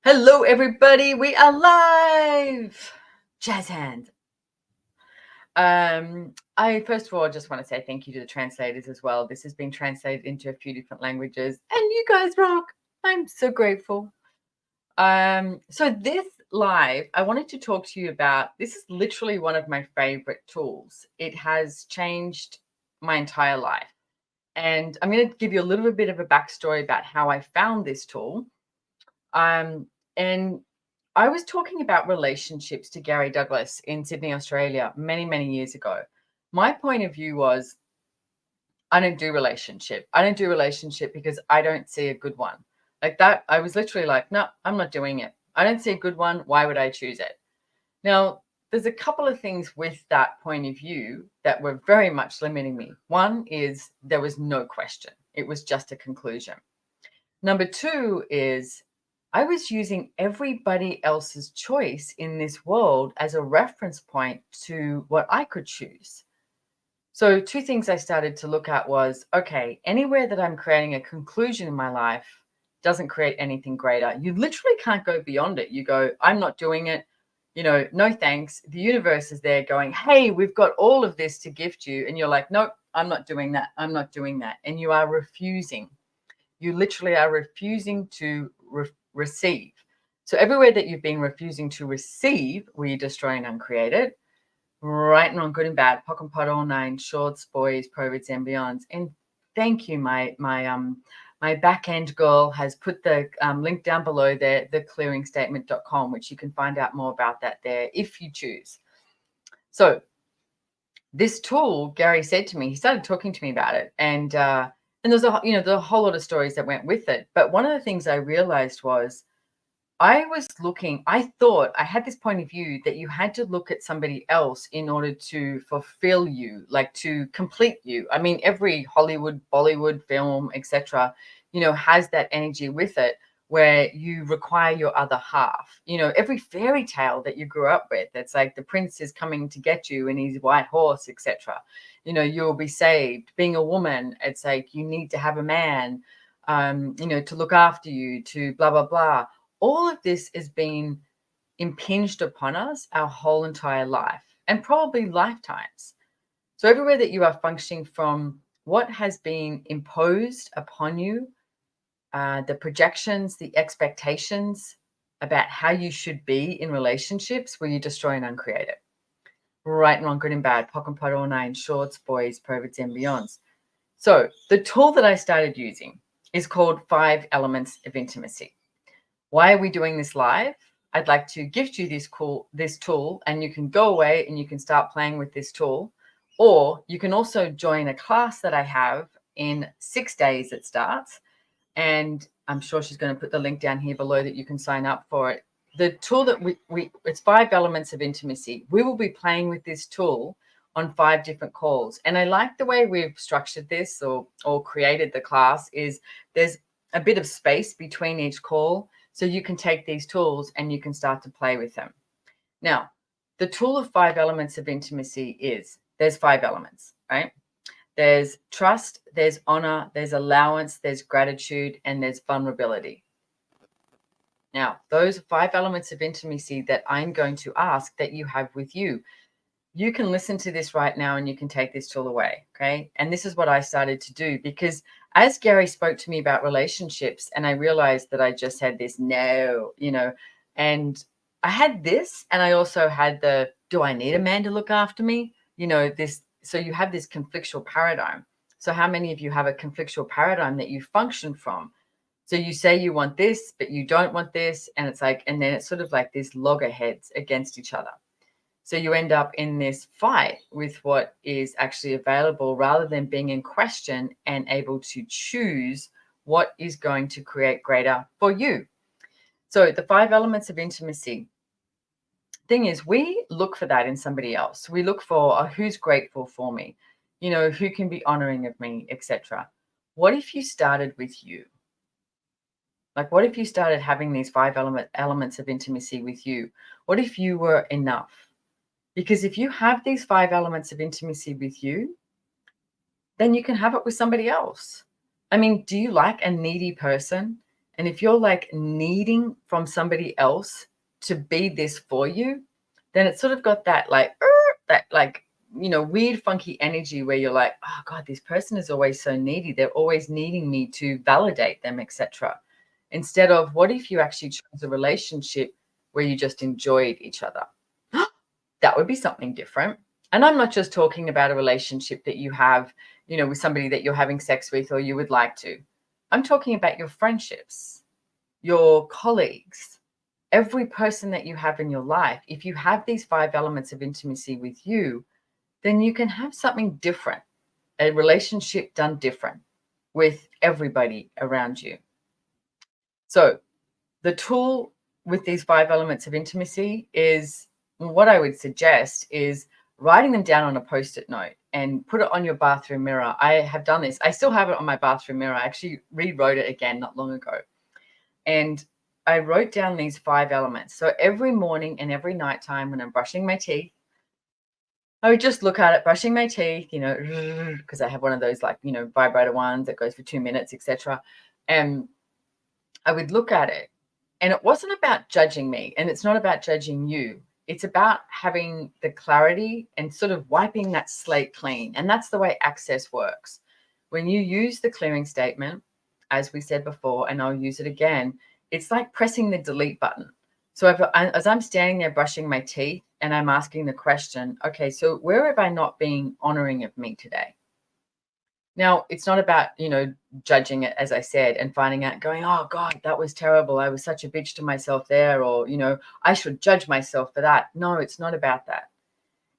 Hello, everybody. We are live. Jazz hand. I first of all just want to say thank you to the translators as well. This has been translated into a few different languages, and you guys rock. I'm so grateful. So this live, I wanted to talk to you about. This is literally one of my favorite tools. It has changed my entire life, and I'm going to give you a little bit of a backstory about how I found this tool. And I was talking about relationships to Gary Douglas in Sydney, Australia, many, many years ago. My point of view was I don't do relationship. I don't do relationship because I don't see a good one. Like that, I was literally like, no, I'm not doing it. I don't see a good one. Why would I choose it? Now, there's a couple of things with that point of view that were very much limiting me. One is there was no question. It was just a conclusion. Number two is I was using everybody else's choice in this world as a reference point to what I could choose. So two things I started to look at was, okay, anywhere that I'm creating a conclusion in my life doesn't create anything greater. You literally can't go beyond it. You go, I'm not doing it. No thanks. The universe is there going, hey, we've got all of this to gift you. And you're like, nope, I'm not doing that. I'm not doing that. And you are refusing. You literally are refusing to receive. So everywhere that you've been refusing to receive, we destroy and uncreate it. Right and wrong, good and bad, pock and pot, all nine, shorts, boys, provids, and beyonds. And thank you, my back end girl has put the link down below there, theclearingstatement.com, which you can find out more about that there if you choose. So this tool, Gary said to me, he started talking to me about it, and there's there's a whole lot of stories that went with it. But one of the things I realized was I thought I had this point of view that you had to look at somebody else in order to fulfill you, like to complete you. I mean, every Hollywood, Bollywood film, etc., has that energy with it where you require your other half. Every fairy tale that you grew up with, it's like the prince is coming to get you in his white horse, etc. You'll be saved. Being a woman, it's like you need to have a man, to look after you, to blah, blah, blah. All of this has been impinged upon us our whole entire life and probably lifetimes. So everywhere that you are functioning from, what has been imposed upon you, the projections, the expectations about how you should be in relationships where you destroy and uncreate it. Right and wrong, good and bad, pock and pot, all nine, shorts, boys, perverts, and beyonds. So the tool that I started using is called 5 Elements of Intimacy. Why are we doing this live? I'd like to gift you this tool, and you can go away and you can start playing with this tool. Or you can also join a class that I have in 6 days it starts. And I'm sure she's going to put the link down here below that you can sign up for it. The tool that it's 5 Elements of Intimacy. We will be playing with this tool on 5 different calls. And I like the way we've structured this or created the class is there's a bit of space between each call. So you can take these tools and you can start to play with them. Now, the tool of 5 Elements of Intimacy there's 5 elements, right? There's trust, there's honor, there's allowance, there's gratitude, and there's vulnerability. Now, those 5 elements of intimacy that I'm going to ask that you have with you, you can listen to this right now and you can take this tool away, okay? And this is what I started to do because as Gary spoke to me about relationships and I realized that I just had this and I had this and I also had do I need a man to look after me? So you have this conflictual paradigm. So how many of you have a conflictual paradigm that you function from? So you say you want this, but you don't want this. And and then it's sort of like these loggerheads against each other. So you end up in this fight with what is actually available rather than being in question and able to choose what is going to create greater for you. So the 5 elements of intimacy. Thing is, we look for that in somebody else. We look for who's grateful for me, who can be honoring of me, etc. What if you started with you? Like, what if you started having these 5 elements of intimacy with you? What if you were enough? Because if you have these 5 elements of intimacy with you, then you can have it with somebody else. I mean, do you like a needy person? And if you're like needing from somebody else to be this for you, then it's sort of got that like, that like, weird, funky energy where you're like, oh God, this person is always so needy. They're always needing me to validate them, etc. Instead of, what if you actually chose a relationship where you just enjoyed each other? That would be something different. And I'm not just talking about a relationship that you have, with somebody that you're having sex with or you would like to. I'm talking about your friendships, your colleagues, every person that you have in your life. If you have these 5 elements of intimacy with you, then you can have something different, a relationship done different with everybody around you. So the tool with these 5 elements of intimacy is, what I would suggest is writing them down on a Post-it note and put it on your bathroom mirror. I have done this. I still have it on my bathroom mirror. I actually rewrote it again not long ago. And I wrote down these 5 elements. So every morning and every nighttime when I'm brushing my teeth, I would just look at it, brushing my teeth, because I have one of those like, vibrator ones that goes for 2 minutes, etc. And I would look at it, and it wasn't about judging me, and it's not about judging you. It's about having the clarity and sort of wiping that slate clean. And that's the way access works. When you use the clearing statement, as we said before, and I'll use it again, it's like pressing the delete button. So as I'm standing there brushing my teeth and I'm asking the question, okay, so where have I not been honoring of me today? Now, it's not about, judging it, as I said, and finding out, going, oh God, that was terrible. I was such a bitch to myself there, or, I should judge myself for that. No, it's not about that.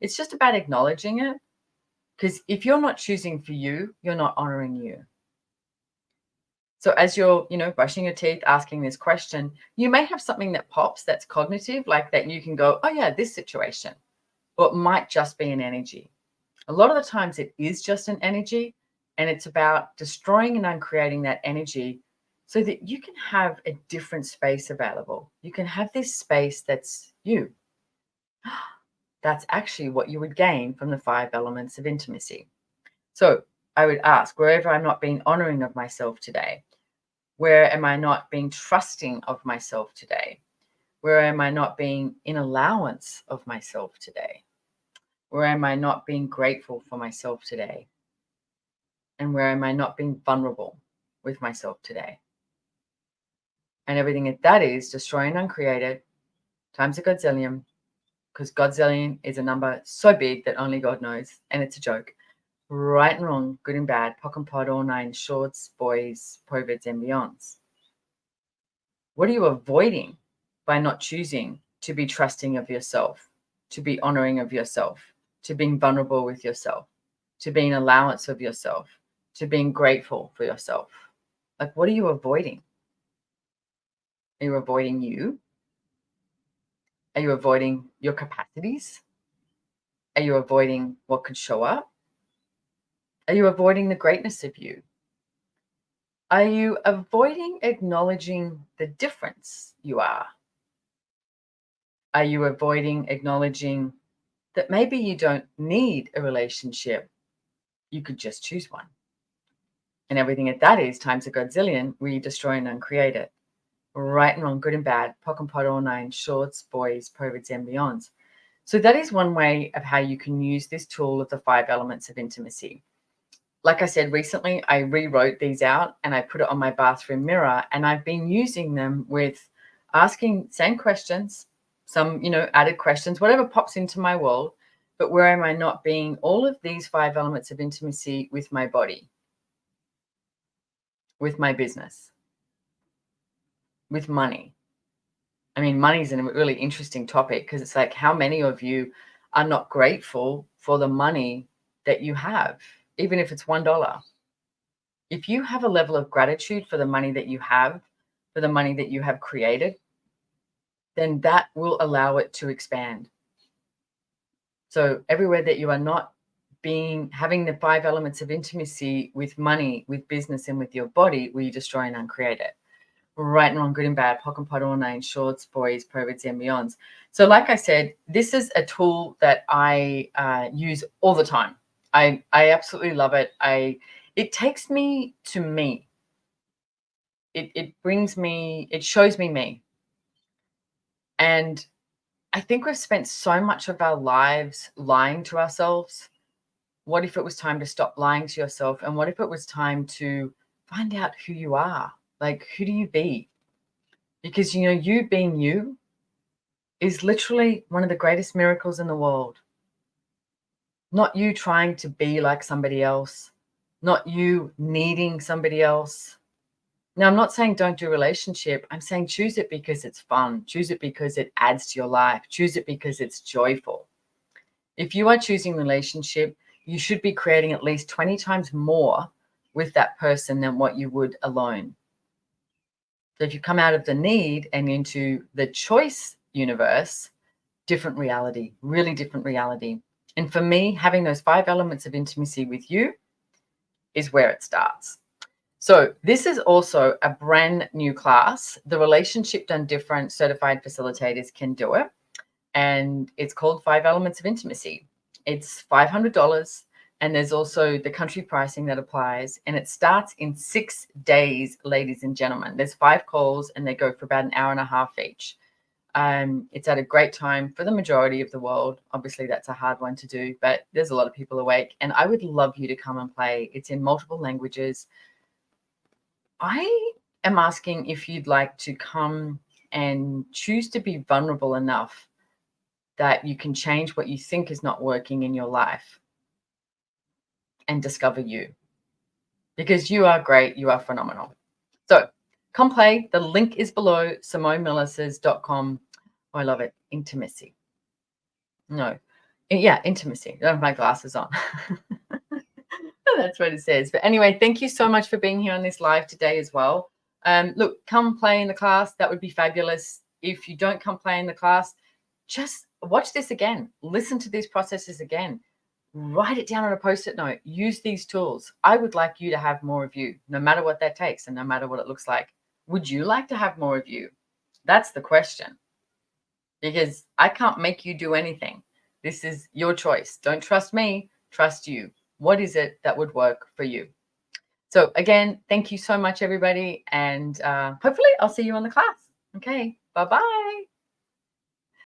It's just about acknowledging it. Because if you're not choosing for you, you're not honoring you. So as you're, brushing your teeth, asking this question, you may have something that pops that's cognitive, like that you can go, oh yeah, this situation. Or it might just be an energy. A lot of the times it is just an energy, and it's about destroying and uncreating that energy so that you can have a different space available. You can have this space that's you. That's actually what you would gain from the 5 elements of intimacy. So I would ask, wherever I'm not being honoring of myself today, where am I not being trusting of myself today? Where am I not being in allowance of myself today? Where am I not being grateful for myself today? And where am I not being vulnerable with myself today? And everything that is destroy and uncreated times a godzillion, because godzillion is a number so big that only God knows, and it's a joke. Right and wrong, good and bad, pock and pod, all 9 shorts, boys, perverts, and beyonds. What are you avoiding by not choosing to be trusting of yourself, to be honoring of yourself, to being vulnerable with yourself, to being allowance of yourself, to being grateful for yourself? Like, what are you avoiding? Are you avoiding you? Are you avoiding your capacities? Are you avoiding what could show up? Are you avoiding the greatness of you? Are you avoiding acknowledging the difference you are? Are you avoiding acknowledging that maybe you don't need a relationship? You could just choose one. And everything that is times a godzillion, where you destroy and uncreate it. Right and wrong, good and bad, pock and pot, all 9 shorts, boys, perverts, and beyonds. So that is one way of how you can use this tool of the 5 elements of intimacy. Like I said, recently I rewrote these out and I put it on my bathroom mirror, and I've been using them with asking same questions, some, added questions, whatever pops into my world. But where am I not being all of these 5 elements of intimacy with my body, with my business, with money? I mean, money is a really interesting topic, because it's like, how many of you are not grateful for the money that you have, even if it's $1? If you have a level of gratitude for the money that you have, for the money that you have created, then that will allow it to expand. So everywhere that you are not having the 5 elements of intimacy with money, with business, and with your body, will you destroy and uncreate it? Right and wrong, good and bad, pock and pot, all 9 shorts, boys, perverts, and beyonds. So like I said, this is a tool that I use all the time. I absolutely love it. It takes me to me. it brings me, it shows me. And I think we've spent so much of our lives lying to ourselves. What if it was time to stop lying to yourself? And what if it was time to find out who you are? Like, who do you be? Because, you know, you being you is literally one of the greatest miracles in the world. Not you trying to be like somebody else, not you needing somebody else. Now, I'm not saying don't do relationship. I'm saying choose it because it's fun. Choose it because it adds to your life. Choose it because it's joyful. If you are choosing relationship, you should be creating at least 20 times more with that person than what you would alone. So if you come out of the need and into the choice universe, different reality, really different reality. And for me, having those 5 elements of intimacy with you is where it starts. So this is also a brand new class. The Relationship Done Different certified facilitators can do it. And it's called 5 Elements of Intimacy. It's $500. And there's also the country pricing that applies. And it starts in 6 days, ladies and gentlemen. There's 5 calls and they go for about an hour and a half each. It's at a great time for the majority of the world. Obviously, that's a hard one to do, but there's a lot of people awake. And I would love you to come and play. It's in multiple languages. I am asking if you'd like to come and choose to be vulnerable enough that you can change what you think is not working in your life and discover you. Because you are great, you are phenomenal. So come play. The link is below, SimoneMillises.com. Oh, I love it. Intimacy. No. Yeah, intimacy. I don't have my glasses on. That's what it says. But anyway, thank you so much for being here on this live today as well. Look, come play in the class. That would be fabulous. If you don't come play in the class, just watch this again. Listen to these processes again. Write it down on a Post-it note. Use these tools. I would like you to have more of you, no matter what that takes and no matter what it looks like. Would you like to have more of you? That's the question. Because I can't make you do anything. This is your choice. Don't trust me. Trust you. What is it that would work for you? So again, thank you so much, everybody. And hopefully I'll see you on the class. Okay. Bye-bye.